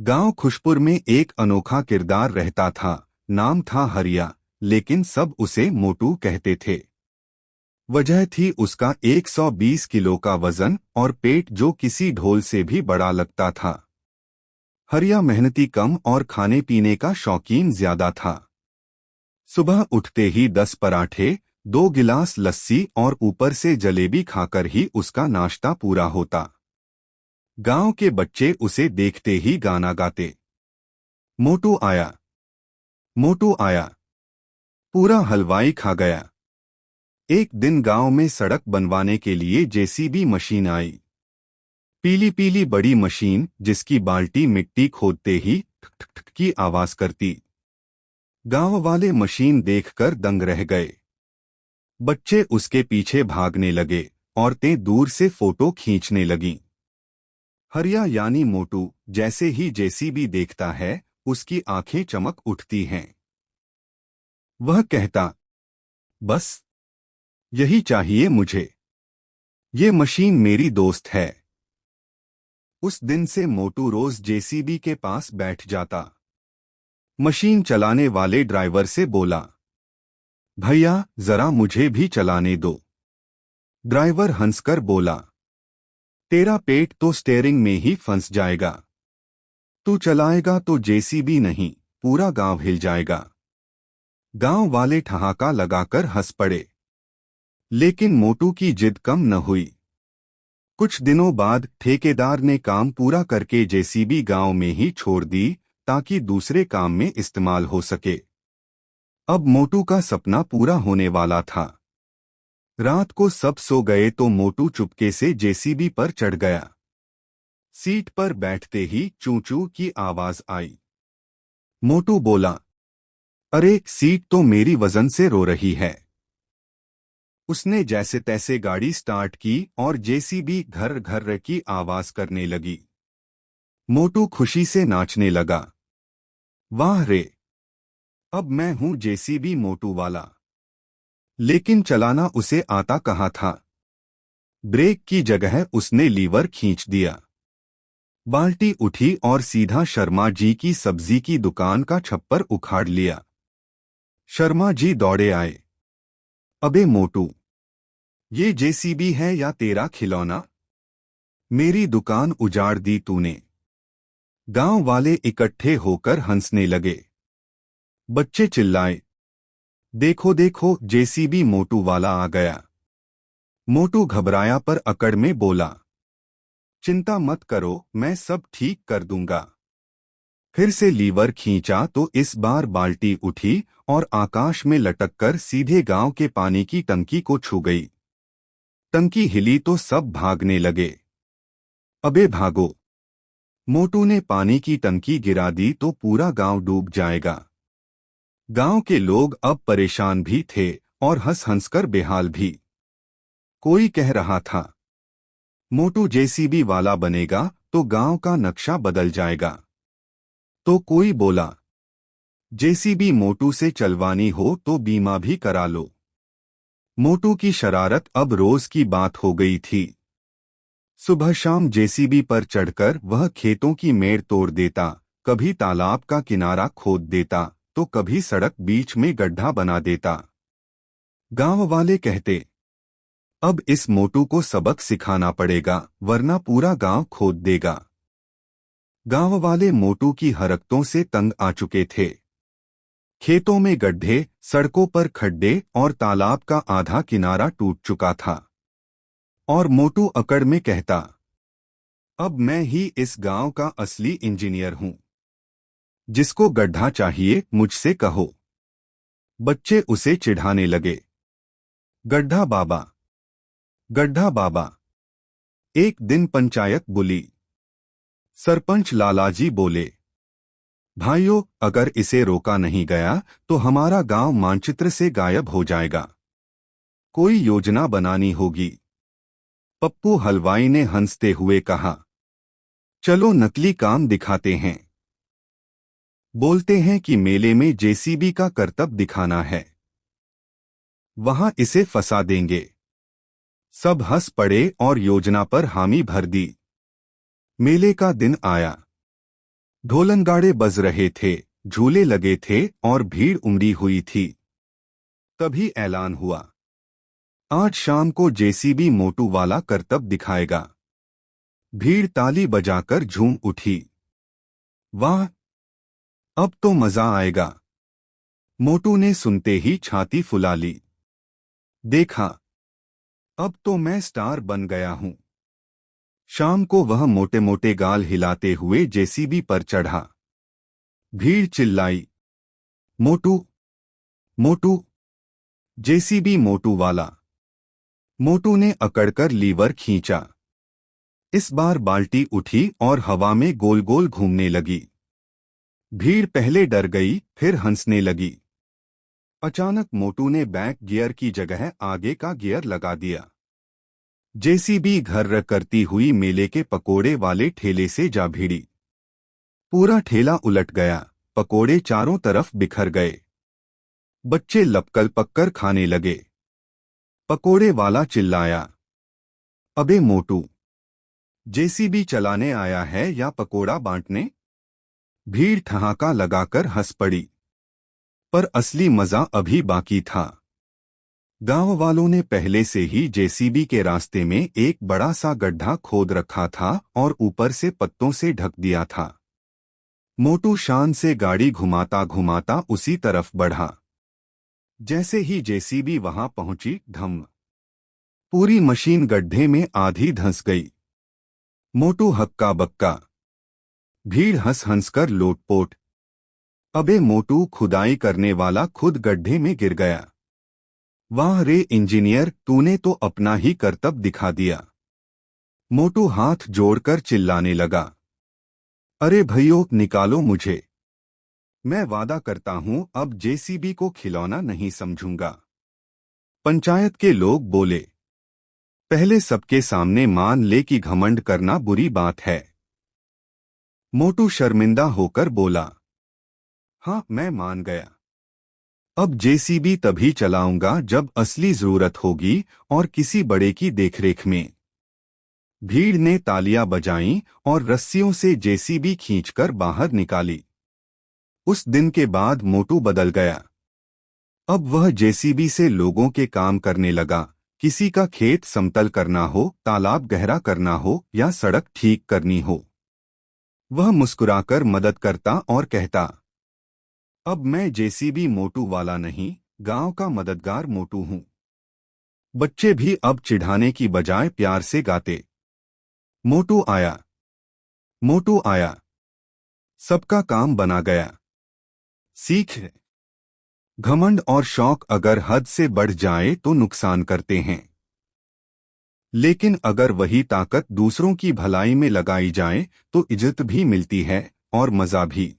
गांव खुशपुर में एक अनोखा किरदार रहता था। नाम था हरिया, लेकिन सब उसे मोटू कहते थे। वजह थी उसका 120 किलो का वजन और पेट जो किसी ढोल से भी बड़ा लगता था। हरिया मेहनती कम और खाने पीने का शौकीन ज्यादा था। सुबह उठते ही 10 पराठे, 2 गिलास लस्सी और ऊपर से जलेबी खाकर ही उसका नाश्ता पूरा होता। गांव के बच्चे उसे देखते ही गाना गाते, मोटू आया, मोटू आया, पूरा हलवाई खा गया। एक दिन गांव में सड़क बनवाने के लिए जेसीबी मशीन आई। पीली पीली बड़ी मशीन जिसकी बाल्टी मिट्टी खोदते ही ठक ठक ठक की आवाज करती। गांव वाले मशीन देखकर दंग रह गए। बच्चे उसके पीछे भागने लगे, औरतें दूर से फोटो खींचने लगीं। हरिया यानी मोटू जैसे ही जेसीबी देखता है, उसकी आंखें चमक उठती हैं। वह कहता, बस यही चाहिए मुझे। ये मशीन मेरी दोस्त है। उस दिन से मोटू रोज जेसीबी के पास बैठ जाता। मशीन चलाने वाले ड्राइवर से बोला, भैया जरा मुझे भी चलाने दो। ड्राइवर हंसकर बोला, तेरा पेट तो स्टीयरिंग में ही फंस जाएगा। तू चलाएगा तो जेसीबी नहीं, पूरा गांव हिल जाएगा। गांव वाले ठहाका लगाकर हंस पड़े। लेकिन मोटू की जिद कम न हुई। कुछ दिनों बाद ठेकेदार ने काम पूरा करके जेसीबी गांव में ही छोड़ दी, ताकि दूसरे काम में इस्तेमाल हो सके। अब मोटू का सपना पूरा होने वाला था। रात को सब सो गए तो मोटू चुपके से जेसीबी पर चढ़ गया। सीट पर बैठते ही चू चू की आवाज आई। मोटू बोला, अरे सीट तो मेरी वजन से रो रही है। उसने जैसे तैसे गाड़ी स्टार्ट की और जेसीबी घर घर की आवाज करने लगी। मोटू खुशी से नाचने लगा। वाह रे, अब मैं हूं जेसीबी मोटू वाला। लेकिन चलाना उसे आता कहाँ था। ब्रेक की जगह उसने लीवर खींच दिया। बाल्टी उठी और सीधा शर्मा जी की सब्जी की दुकान का छप्पर उखाड़ लिया। शर्मा जी दौड़े आए। अबे मोटू, ये जेसीबी है या तेरा खिलौना? मेरी दुकान उजाड़ दी तूने। गांव वाले इकट्ठे होकर हंसने लगे। बच्चे चिल्लाए, देखो देखो जेसीबी मोटू वाला आ गया। मोटू घबराया पर अकड़ में बोला, चिंता मत करो, मैं सब ठीक कर दूंगा। फिर से लीवर खींचा तो इस बार बाल्टी उठी और आकाश में लटककर सीधे गांव के पानी की टंकी को छू गई। टंकी हिली तो सब भागने लगे। अबे भागो, मोटू ने पानी की टंकी गिरा दी तो पूरा गांव डूब जाएगा। गांव के लोग अब परेशान भी थे और हंस हंसकर बेहाल भी। कोई कह रहा था, मोटू जेसीबी वाला बनेगा तो गांव का नक्शा बदल जाएगा। तो कोई बोला, जेसीबी मोटू से चलवानी हो तो बीमा भी करा लो। मोटू की शरारत अब रोज की बात हो गई थी। सुबह शाम जेसीबी पर चढ़कर वह खेतों की मेड़ तोड़ देता, कभी तालाब का किनारा खोद देता तो कभी सड़क बीच में गड्ढा बना देता। गांव वाले कहते, अब इस मोटू को सबक सिखाना पड़ेगा वरना पूरा गांव खोद देगा। गांव वाले मोटू की हरकतों से तंग आ चुके थे। खेतों में गड्ढे, सड़कों पर खड्डे और तालाब का आधा किनारा टूट चुका था। और मोटू अकड़ में कहता, अब मैं ही इस गांव का असली इंजीनियर हूं। जिसको गड्ढा चाहिए मुझसे कहो। बच्चे उसे चिढ़ाने लगे। गड्ढा बाबा, गड्ढा बाबा। एक दिन पंचायत बुली। सरपंच लालाजी बोले, भाइयों, अगर इसे रोका नहीं गया तो हमारा गांव मानचित्र से गायब हो जाएगा। कोई योजना बनानी होगी। पप्पू हलवाई ने हंसते हुए कहा, चलो नकली काम दिखाते हैं। बोलते हैं कि मेले में जेसीबी का करतब दिखाना है, वहां इसे फंसा देंगे। सब हंस पड़े और योजना पर हामी भर दी। मेले का दिन आया। ढोलनगाड़े बज रहे थे, झूले लगे थे और भीड़ उमड़ी हुई थी। तभी ऐलान हुआ, आज शाम को जेसीबी मोटू वाला करतब दिखाएगा। भीड़ ताली बजाकर झूम उठी। वाह, अब तो मजा आएगा। मोटू ने सुनते ही छाती फुला ली। देखा, अब तो मैं स्टार बन गया हूं। शाम को वह मोटे मोटे गाल हिलाते हुए जेसीबी पर चढ़ा। भीड़ चिल्लाई, मोटू, मोटू, जेसीबी मोटू वाला। मोटू ने अकड़कर लीवर खींचा। इस बार बाल्टी उठी और हवा में गोल गोल घूमने लगी। भीड़ पहले डर गई, फिर हंसने लगी। अचानक मोटू ने बैक गियर की जगह आगे का गियर लगा दिया। जेसीबी घर्र करती हुई मेले के पकोड़े वाले ठेले से जा भिड़ी। पूरा ठेला उलट गया, पकोड़े चारों तरफ बिखर गए। बच्चे लपकल पककर खाने लगे। पकोड़े वाला चिल्लाया, अबे मोटू, जेसीबी चलाने आया है या पकोड़ा बांटने? भीड़ ठहाका लगाकर हंस पड़ी। पर असली मजा अभी बाकी था। गांव वालों ने पहले से ही जेसीबी के रास्ते में एक बड़ा सा गड्ढा खोद रखा था और ऊपर से पत्तों से ढक दिया था। मोटू शान से गाड़ी घुमाता घुमाता उसी तरफ बढ़ा। जैसे ही जेसीबी वहां पहुंची, धम, पूरी मशीन गड्ढे में आधी धंस गई। मोटू हक्का बक्का। भीड़ हंस हंसकर लोटपोट। अबे मोटू, खुदाई करने वाला खुद गड्ढे में गिर गया। वाह रे इंजीनियर, तूने तो अपना ही करतब दिखा दिया। मोटू हाथ जोड़कर चिल्लाने लगा, अरे भैयो, निकालो मुझे। मैं वादा करता हूं अब जेसीबी को खिलौना नहीं समझूंगा। पंचायत के लोग बोले, पहले सबके सामने मान ले कि घमंड करना बुरी बात है। मोटू शर्मिंदा होकर बोला, हाँ, मैं मान गया। अब जेसीबी तभी चलाऊंगा जब असली जरूरत होगी और किसी बड़े की देखरेख में। भीड़ ने तालियां बजाईं और रस्सियों से जेसीबी खींचकर बाहर निकाली। उस दिन के बाद मोटू बदल गया। अब वह जेसीबी से लोगों के काम करने लगा। किसी का खेत समतल करना हो, तालाब गहरा करना हो या सड़क ठीक करनी हो, वह मुस्कुराकर मदद करता और कहता, अब मैं जेसीबी मोटू वाला नहीं, गांव का मददगार मोटू हूं। बच्चे भी अब चिढ़ाने की बजाय प्यार से गाते, मोटू आया, मोटू आया। सबका काम बना गया। सीख, घमंड और शौक अगर हद से बढ़ जाए तो नुकसान करते हैं, लेकिन अगर वही ताकत दूसरों की भलाई में लगाई जाए तो इज्जत भी मिलती है और मजा भी।